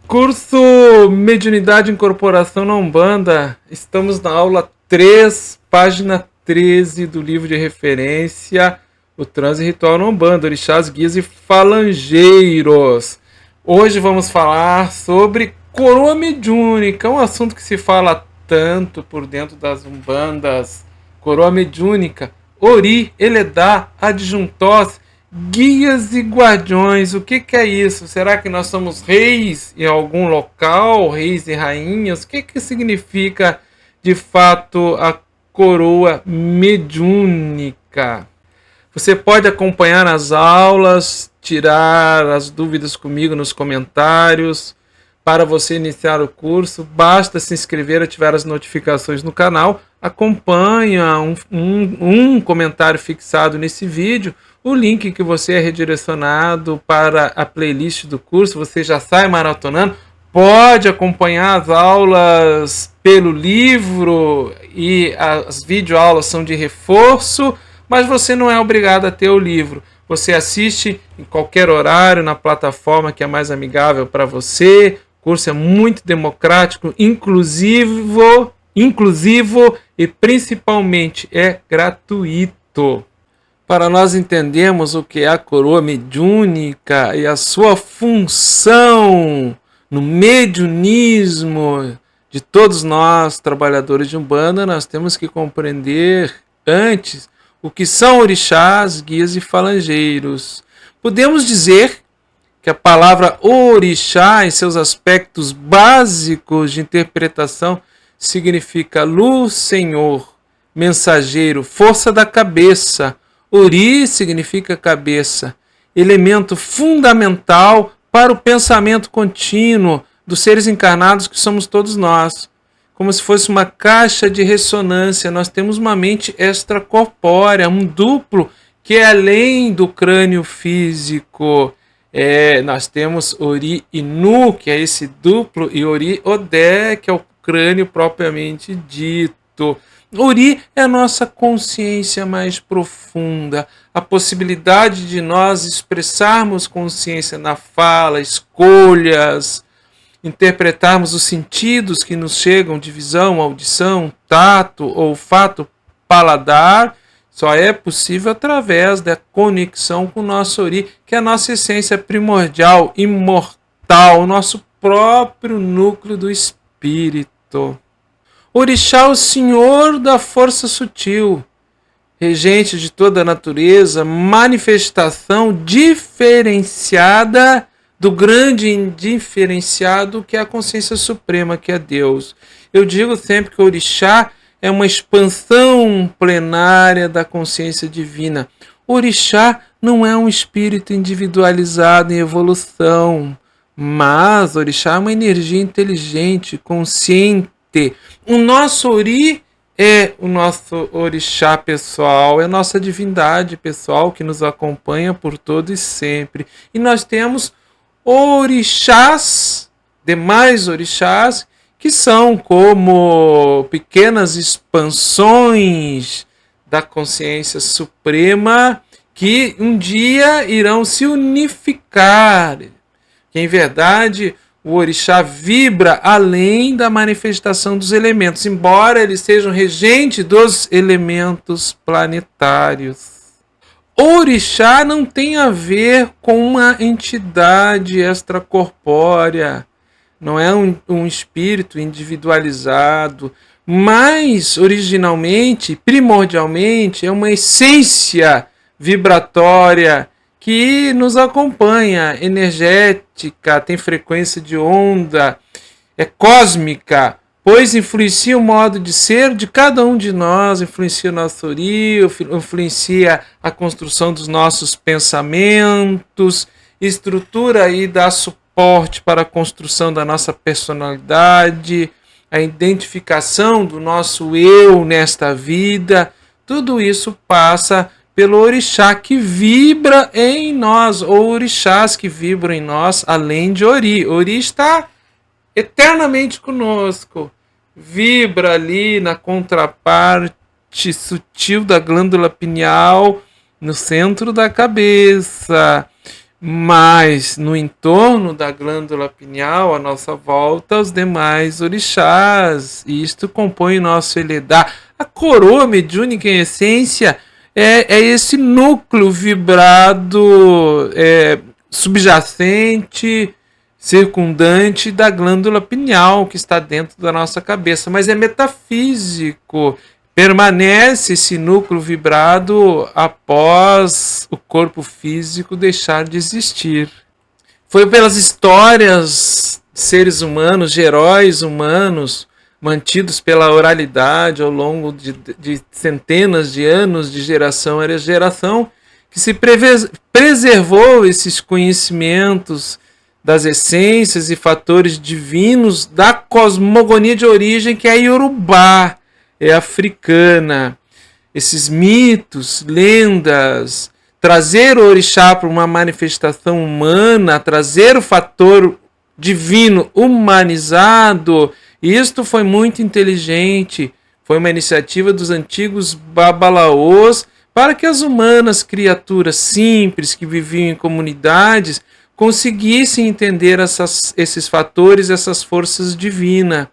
Curso Mediunidade e Incorporação na Umbanda. Estamos na aula 3, página 13 do livro de referência O Transe Ritual na Umbanda, Orixás, Guias e Falangeiros. Hoje vamos falar sobre coroa mediúnica, um assunto que se fala tanto por dentro das umbandas. Coroa mediúnica, Ori, Eledá, Adjuntós, guias e guardiões. O que é isso? Será que nós somos reis em algum local, reis e rainhas? O que significa de fato a coroa mediúnica? Você pode acompanhar as aulas, tirar as dúvidas comigo nos comentários. Para você iniciar o curso, basta se inscrever, ativar as notificações no canal. Acompanha um comentário fixado nesse vídeo, o link que você é redirecionado para a playlist do curso. Você já sai maratonando, pode acompanhar as aulas pelo livro e as videoaulas são de reforço, mas você não é obrigado a ter o livro. Você assiste em qualquer horário na plataforma que é mais amigável para você. O curso é muito democrático, inclusivo e principalmente é gratuito. Para nós entendermos o que é a coroa mediúnica e a sua função no mediunismo de todos nós, trabalhadores de Umbanda, nós temos que compreender antes o que são orixás, guias e falangeiros. Podemos dizer que a palavra orixá, em seus aspectos básicos de interpretação, significa luz, senhor, mensageiro, força da cabeça. Ori significa cabeça, elemento fundamental para o pensamento contínuo dos seres encarnados que somos todos nós. Como se fosse uma caixa de ressonância, nós temos uma mente extracorpórea, um duplo que é além do crânio físico. Nós temos Ori Inu, que é esse duplo, e Ori Odé, que é o crânio propriamente dito. Ori é a nossa consciência mais profunda, a possibilidade de nós expressarmos consciência na fala, escolhas, interpretarmos os sentidos que nos chegam de visão, audição, tato, olfato, paladar. Só é possível através da conexão com o nosso Ori, que é a nossa essência primordial, imortal, o nosso próprio núcleo do espírito. Orixá, o Senhor da força sutil, regente de toda a natureza, manifestação diferenciada do grande indiferenciado que é a consciência suprema, que é Deus. Eu digo sempre que o Orixá é uma expansão plenária da consciência divina. O Orixá não é um espírito individualizado em evolução, mas o Orixá é uma energia inteligente, consciente. O nosso Ori é o nosso orixá pessoal, é a nossa divindade pessoal que nos acompanha por todo e sempre. E nós temos orixás, demais orixás, que são como pequenas expansões da consciência suprema que um dia irão se unificar. Que em verdade o orixá vibra além da manifestação dos elementos, embora ele seja um regente dos elementos planetários. O orixá não tem a ver com uma entidade extracorpórea, não é um espírito individualizado, mas originalmente, primordialmente, é uma essência vibratória que nos acompanha, energética, tem frequência de onda, é cósmica, pois influencia o modo de ser de cada um de nós, influencia o nosso Ori, influencia a construção dos nossos pensamentos, estrutura e dá suporte para a construção da nossa personalidade, a identificação do nosso eu nesta vida. Tudo isso passa pelo orixá que vibra em nós, ou orixás que vibram em nós, além de Ori. Ori está eternamente conosco, vibra ali na contraparte sutil da glândula pineal, no centro da cabeça. Mas no entorno da glândula pineal, à nossa volta, os demais orixás. E isto compõe o nosso Eledá. A coroa mediúnica, em essência, é esse núcleo vibrado subjacente, circundante da glândula pineal que está dentro da nossa cabeça. Mas é metafísico. Permanece esse núcleo vibrado após o corpo físico deixar de existir. Foi pelas histórias de seres humanos, de heróis humanos, mantidos pela oralidade ao longo de centenas de anos, de geração a geração, que se preservou esses conhecimentos das essências e fatores divinos da cosmogonia de origem, que é a Yorubá, é africana. Esses mitos, lendas, trazer o orixá para uma manifestação humana, trazer o fator divino humanizado, isto foi muito inteligente. Foi uma iniciativa dos antigos babalaôs para que as humanas, criaturas simples que viviam em comunidades, conseguissem entender esses fatores, essas forças divinas.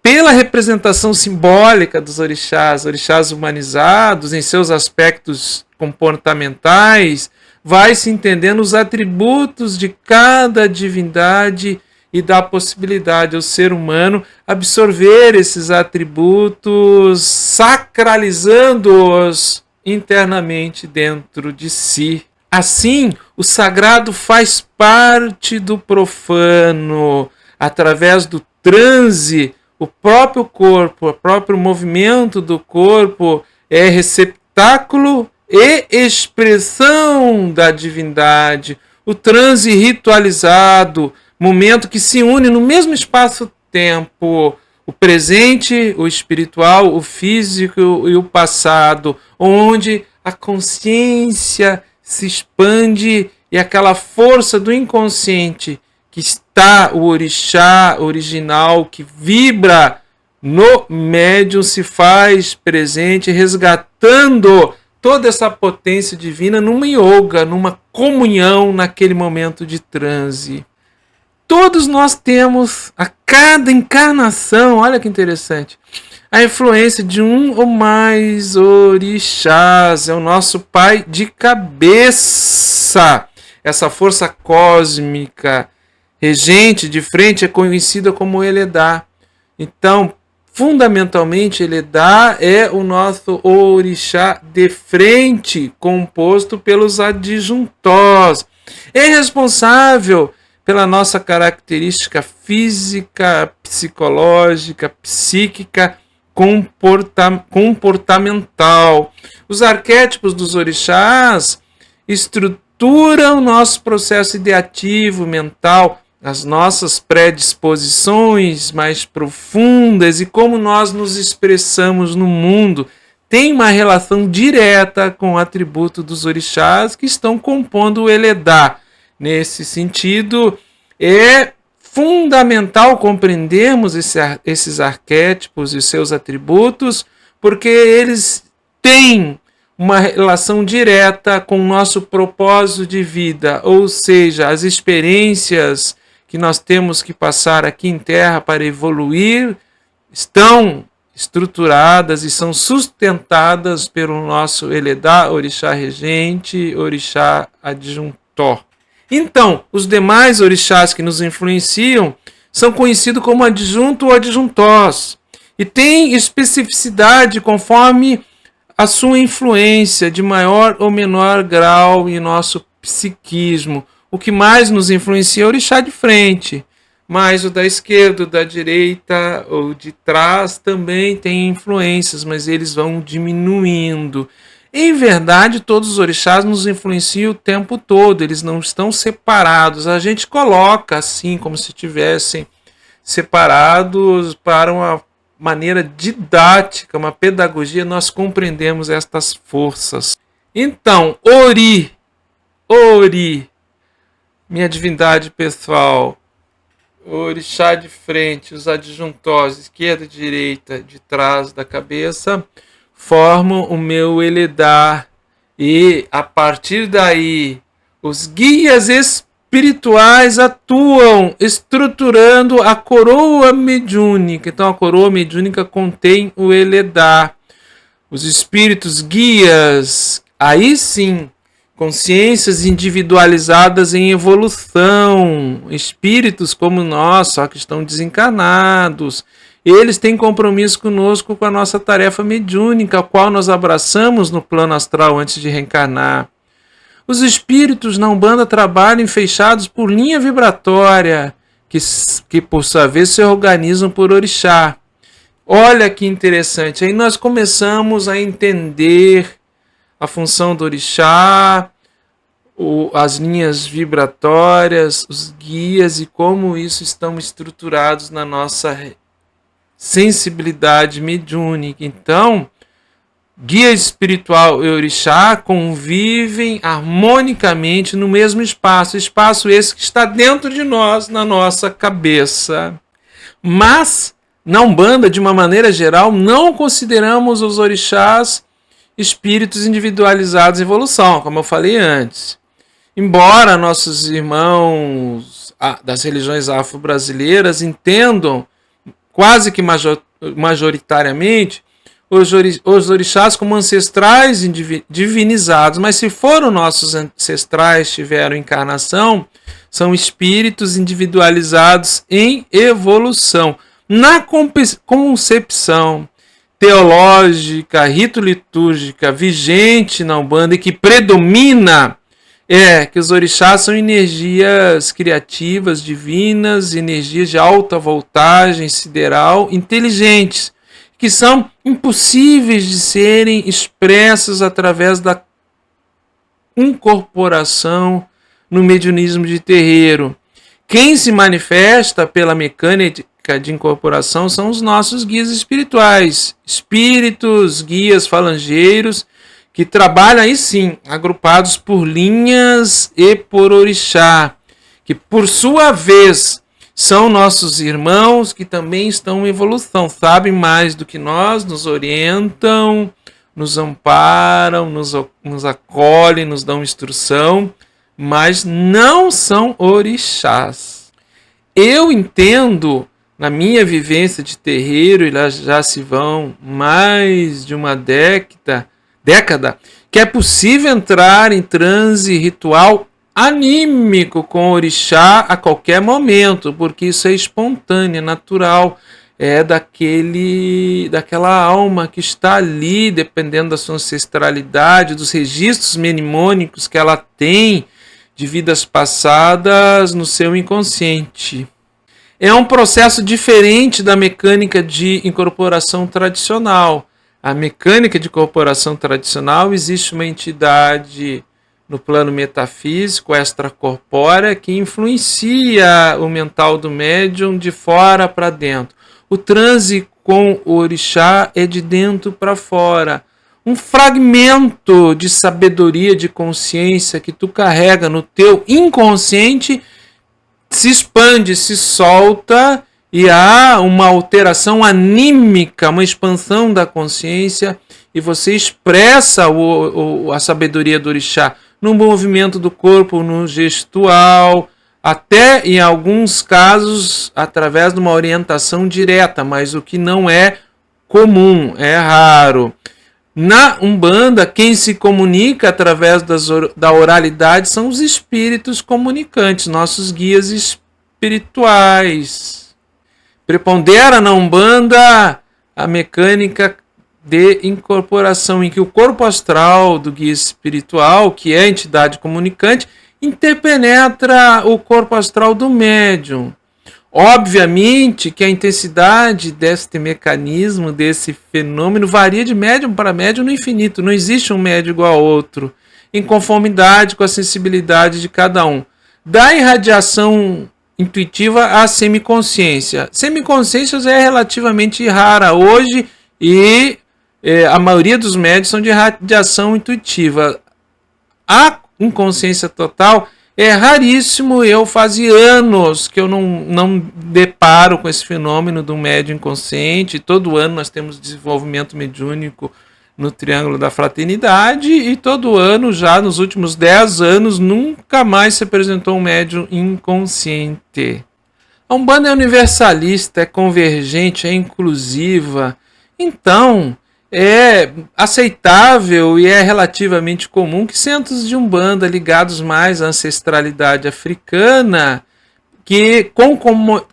Pela representação simbólica dos orixás humanizados, em seus aspectos comportamentais, vai se entendendo os atributos de cada divindade e dá a possibilidade ao ser humano absorver esses atributos, sacralizando-os internamente dentro de si. Assim, o sagrado faz parte do profano, através do transe. O próprio corpo, o próprio movimento do corpo é receptáculo e expressão da divindade. O transe ritualizado, momento que se une no mesmo espaço-tempo, o presente, o espiritual, o físico e o passado, onde a consciência se expande e aquela força do inconsciente que está o orixá original, que vibra no médium, se faz presente, resgatando toda essa potência divina numa yoga, numa comunhão naquele momento de transe. Todos nós temos, a cada encarnação, olha que interessante, a influência de um ou mais orixás, é o nosso pai de cabeça, essa força cósmica, regente de frente, é conhecida como Eledá. Então, fundamentalmente, Eledá é o nosso orixá de frente, composto pelos adjuntós. É responsável pela nossa característica física, psicológica, psíquica, comportamental. Os arquétipos dos orixás estruturam o nosso processo ideativo, mental, as nossas predisposições mais profundas e como nós nos expressamos no mundo tem uma relação direta com o atributo dos orixás que estão compondo o Eledá. Nesse sentido, é fundamental compreendermos esses arquétipos e seus atributos, porque eles têm uma relação direta com o nosso propósito de vida, ou seja, as experiências que nós temos que passar aqui em Terra para evoluir estão estruturadas e são sustentadas pelo nosso Eledá, orixá regente, orixá adjuntor. Então, os demais orixás que nos influenciam são conhecidos como adjunto ou adjuntós e têm especificidade conforme a sua influência de maior ou menor grau em nosso psiquismo. O que mais nos influencia é o orixá de frente, mas o da esquerda, o da direita ou de trás também tem influências, mas eles vão diminuindo. Em verdade, todos os orixás nos influenciam o tempo todo, eles não estão separados. A gente coloca assim, como se estivessem separados para uma maneira didática, uma pedagogia, nós compreendemos estas forças. Então, Ori, minha divindade pessoal, o orixá de frente, os adjuntós, esquerda e direita, de trás da cabeça, formam o meu Eledá. E a partir daí, Os guias espirituais atuam estruturando a coroa mediúnica. Então a coroa mediúnica contém o Eledá. Os espíritos guias, aí sim, consciências individualizadas em evolução, espíritos como nós, só que estão desencarnados. Eles têm compromisso conosco com a nossa tarefa mediúnica, a qual nós abraçamos no plano astral antes de reencarnar. Os espíritos na Umbanda trabalham fechados por linha vibratória, que por sua vez se organizam por orixá. Olha que interessante, aí nós começamos a entender a função do orixá, as linhas vibratórias, os guias e como isso estão estruturados na nossa sensibilidade mediúnica. Então, guia espiritual e orixá convivem harmonicamente no mesmo espaço esse que está dentro de nós, na nossa cabeça. Mas, na Umbanda, de uma maneira geral, não consideramos os orixás espíritos individualizados em evolução, como eu falei antes. Embora nossos irmãos das religiões afro-brasileiras entendam quase que majoritariamente os orixás como ancestrais divinizados, mas se foram nossos ancestrais, tiveram encarnação, são espíritos individualizados em evolução. Na concepção teológica, rito-litúrgica vigente na Umbanda e que predomina é que os orixás são energias criativas, divinas, energias de alta voltagem sideral, inteligentes, que são impossíveis de serem expressas através da incorporação no mediunismo de terreiro. Quem se manifesta pela mecânica de incorporação são os nossos guias espirituais, espíritos, guias falangeiros, que trabalham aí sim, agrupados por linhas e por orixá, que por sua vez são nossos irmãos que também estão em evolução, sabem mais do que nós, nos orientam, nos amparam, nos acolhem, nos dão instrução, mas não são orixás. Eu entendo, na minha vivência de terreiro, e lá já se vão mais de uma década, que é possível entrar em transe ritual anímico com orixá a qualquer momento, porque isso é espontâneo, é natural, é daquela alma que está ali, dependendo da sua ancestralidade, dos registros mnemônicos que ela tem de vidas passadas no seu inconsciente. É um processo diferente da mecânica de incorporação tradicional. A mecânica de incorporação tradicional, existe uma entidade no plano metafísico, extracorpórea, que influencia o mental do médium de fora para dentro. O transe com o orixá é de dentro para fora. Um fragmento de sabedoria, de consciência que tu carrega no teu inconsciente se expande, se solta e há uma alteração anímica, uma expansão da consciência e você expressa a sabedoria do orixá no movimento do corpo, no gestual, até em alguns casos através de uma orientação direta, mas o que não é comum, é raro. Na Umbanda, quem se comunica através da oralidade são os espíritos comunicantes, nossos guias espirituais. Prepondera na Umbanda a mecânica de incorporação, em que o corpo astral do guia espiritual, que é a entidade comunicante, interpenetra o corpo astral do médium. Obviamente que a intensidade deste mecanismo, desse fenômeno, varia de médium para médium no infinito. Não existe um médium igual ao outro, em conformidade com a sensibilidade de cada um. Da irradiação intuitiva à semiconsciência. Semiconsciência é relativamente rara hoje e a maioria dos médios são de radiação intuitiva. A inconsciência total é raríssimo. Eu fazia anos que eu não deparo com esse fenômeno do médio inconsciente. Todo ano nós temos desenvolvimento mediúnico no Triângulo da Fraternidade, e todo ano, já nos últimos 10 anos, nunca mais se apresentou um médium inconsciente. A Umbanda é universalista, é convergente, é inclusiva. Então, é aceitável e é relativamente comum que centros de Umbanda ligados mais à ancestralidade africana, que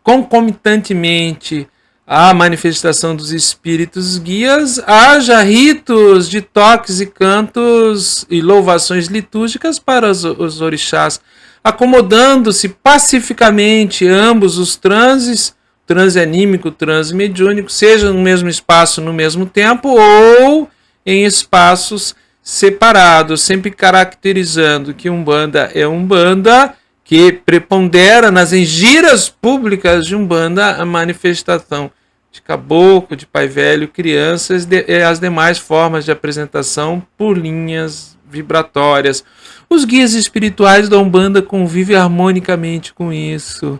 concomitantemente à manifestação dos espíritos guias, haja ritos de toques e cantos e louvações litúrgicas para os orixás, acomodando-se pacificamente ambos os transes, transe anímico, transe mediúnico, seja no mesmo espaço, no mesmo tempo, ou em espaços separados, sempre caracterizando que Umbanda é Umbanda, que prepondera nas engiras públicas de Umbanda a manifestação de caboclo, de pai velho, crianças e as demais formas de apresentação por linhas vibratórias. Os guias espirituais da Umbanda convivem harmonicamente com isso.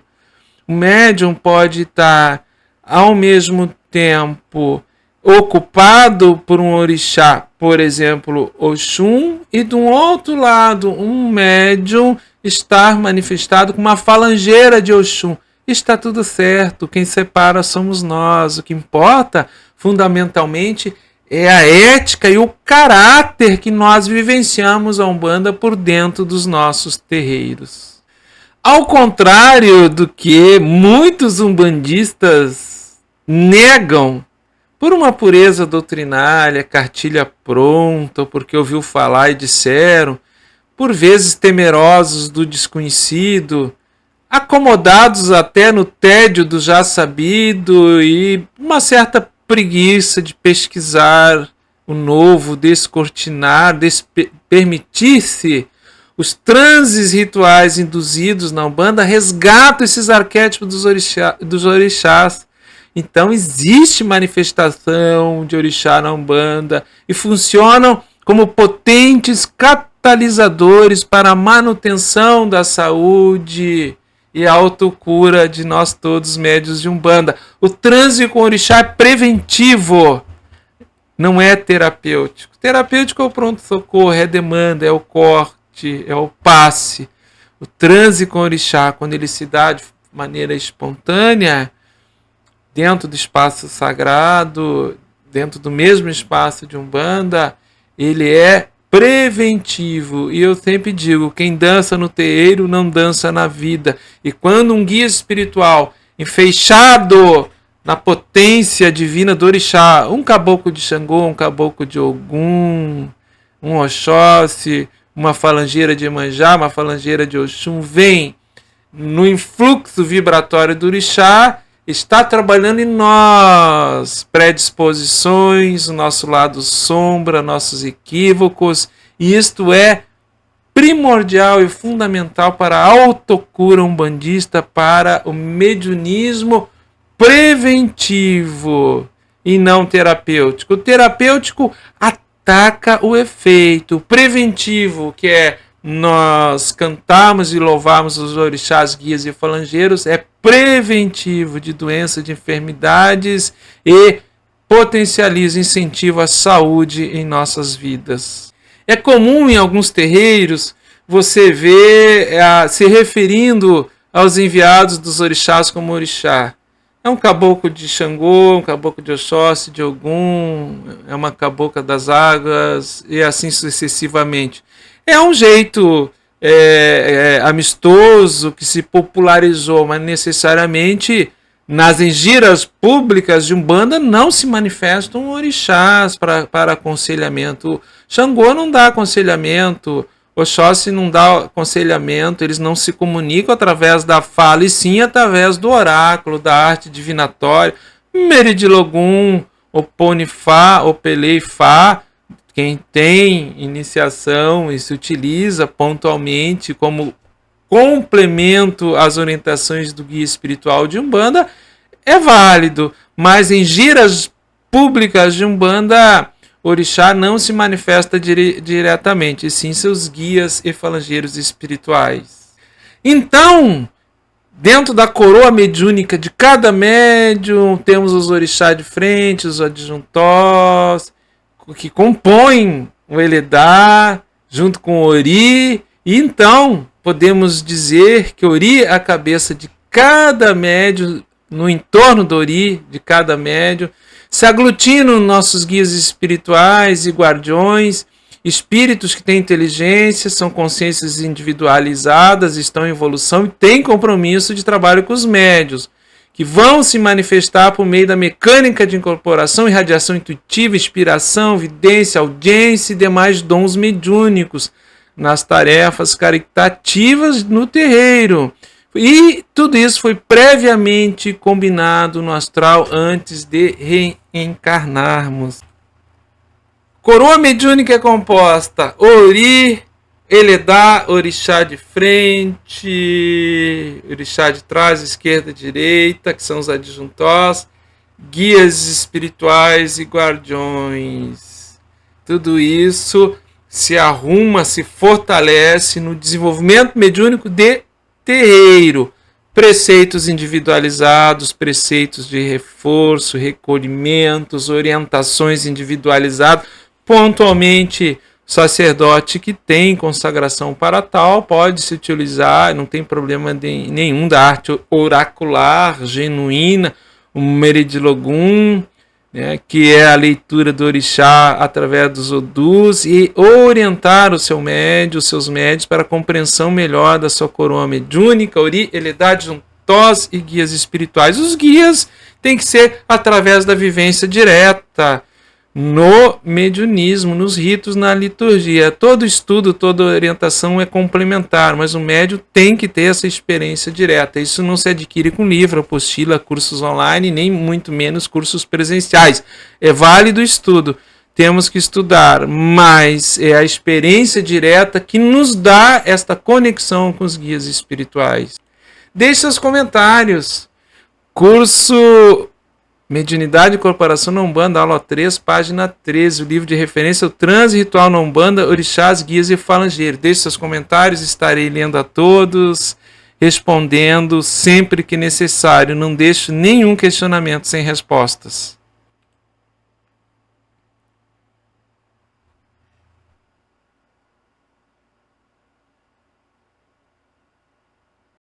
O médium pode estar, ao mesmo tempo, ocupado por um orixá, por exemplo, Oxum, e do outro lado, um médium estar manifestado com uma falangeira de Oxum. Está tudo certo, quem separa somos nós. O que importa, fundamentalmente, é a ética e o caráter que nós vivenciamos a Umbanda por dentro dos nossos terreiros. Ao contrário do que muitos umbandistas negam, por uma pureza doutrinária, cartilha pronta, ou porque ouviu falar e disseram, por vezes temerosos do desconhecido, acomodados até no tédio do já sabido e uma certa preguiça de pesquisar o novo, descortinar, permitir-se os transes rituais induzidos na Umbanda, resgatam esses arquétipos dos orixás. Então existe manifestação de orixá na Umbanda e funcionam como potentes catalisadores para a manutenção da saúde e a autocura de nós todos médios de Umbanda. O transe com orixá é preventivo, não é terapêutico. Terapêutico é o pronto-socorro, é a demanda, é o corte, é o passe. O transe com orixá, quando ele se dá de maneira espontânea, dentro do espaço sagrado, dentro do mesmo espaço de Umbanda, ele é preventivo. E eu sempre digo, quem dança no terreiro não dança na vida. E quando um guia espiritual enfeixado na potência divina do orixá, um caboclo de Xangô, um caboclo de Ogum, um Oxóssi, uma falangeira de Iemanjá, uma falangeira de Oxum, vem no influxo vibratório do orixá, está trabalhando em nós, predisposições, o nosso lado sombra, nossos equívocos, e isto é primordial e fundamental para a autocura umbandista, para o mediunismo preventivo e não terapêutico. O terapêutico ataca o efeito. O preventivo, que é nós cantarmos e louvarmos os orixás, guias e falangeiros, é preventivo de doenças, de enfermidades e potencializa, incentiva a saúde em nossas vidas. É comum em alguns terreiros você ver se referindo aos enviados dos orixás como orixá. É um caboclo de Xangô, um caboclo de Oxóssi, de Ogum, é uma cabocla das águas e assim sucessivamente. É um jeito amistoso que se popularizou, mas necessariamente nas engiras públicas de Umbanda não se manifestam orixás para aconselhamento. Xangô não dá aconselhamento, Oxóssi não dá aconselhamento, eles não se comunicam através da fala, e sim através do oráculo, da arte divinatória. Meridilogum, Oponifá, Opeleifá, quem tem iniciação e se utiliza pontualmente como complemento às orientações do guia espiritual de Umbanda, é válido, mas em giras públicas de Umbanda, orixá não se manifesta diretamente, e sim seus guias e falangeiros espirituais. Então, dentro da coroa mediúnica de cada médium, temos os orixás de frente, os adjuntós, o que compõe o Eledá, junto com o Ori, e então podemos dizer que Ori é a cabeça de cada médium, no entorno do Ori, de cada médium, se aglutinam nossos guias espirituais e guardiões, espíritos que têm inteligência, são consciências individualizadas, estão em evolução e têm compromisso de trabalho com os médios, que vão se manifestar por meio da mecânica de incorporação e radiação intuitiva, inspiração, vidência, audiência e demais dons mediúnicos nas tarefas caritativas no terreiro. E tudo isso foi previamente combinado no astral antes de reencarnarmos. Coroa mediúnica é composta Ori, Eledá, Orixá de frente, Orixá de trás, esquerda e direita, que são os adjuntós, guias espirituais e guardiões. Tudo isso se arruma, se fortalece no desenvolvimento mediúnico de terreiro. Preceitos individualizados, preceitos de reforço, recolhimentos, orientações individualizadas. Pontualmente, o sacerdote que tem consagração para tal pode se utilizar, não tem problema nenhum, da arte oracular, genuína, o Meridilogum, né, que é a leitura do orixá através dos odus, e orientar o seu médio, os seus médios para a compreensão melhor da sua coroa mediúnica, Ori, Eledá, adjuntós e guias espirituais. Os guias têm que ser através da vivência direta, no mediunismo, nos ritos, na liturgia. Todo estudo, toda orientação é complementar, mas o médium tem que ter essa experiência direta. Isso não se adquire com livro, apostila, cursos online, nem muito menos cursos presenciais. É válido o estudo, temos que estudar, mas é a experiência direta que nos dá esta conexão com os guias espirituais. Deixe seus comentários. Curso Mediunidade e Corporação na Umbanda, aula 3, página 13, o livro de referência, o Transe Ritual na Umbanda, Orixás, Guias e Falangeiros. Deixe seus comentários, estarei lendo a todos, respondendo sempre que necessário. Não deixo nenhum questionamento sem respostas.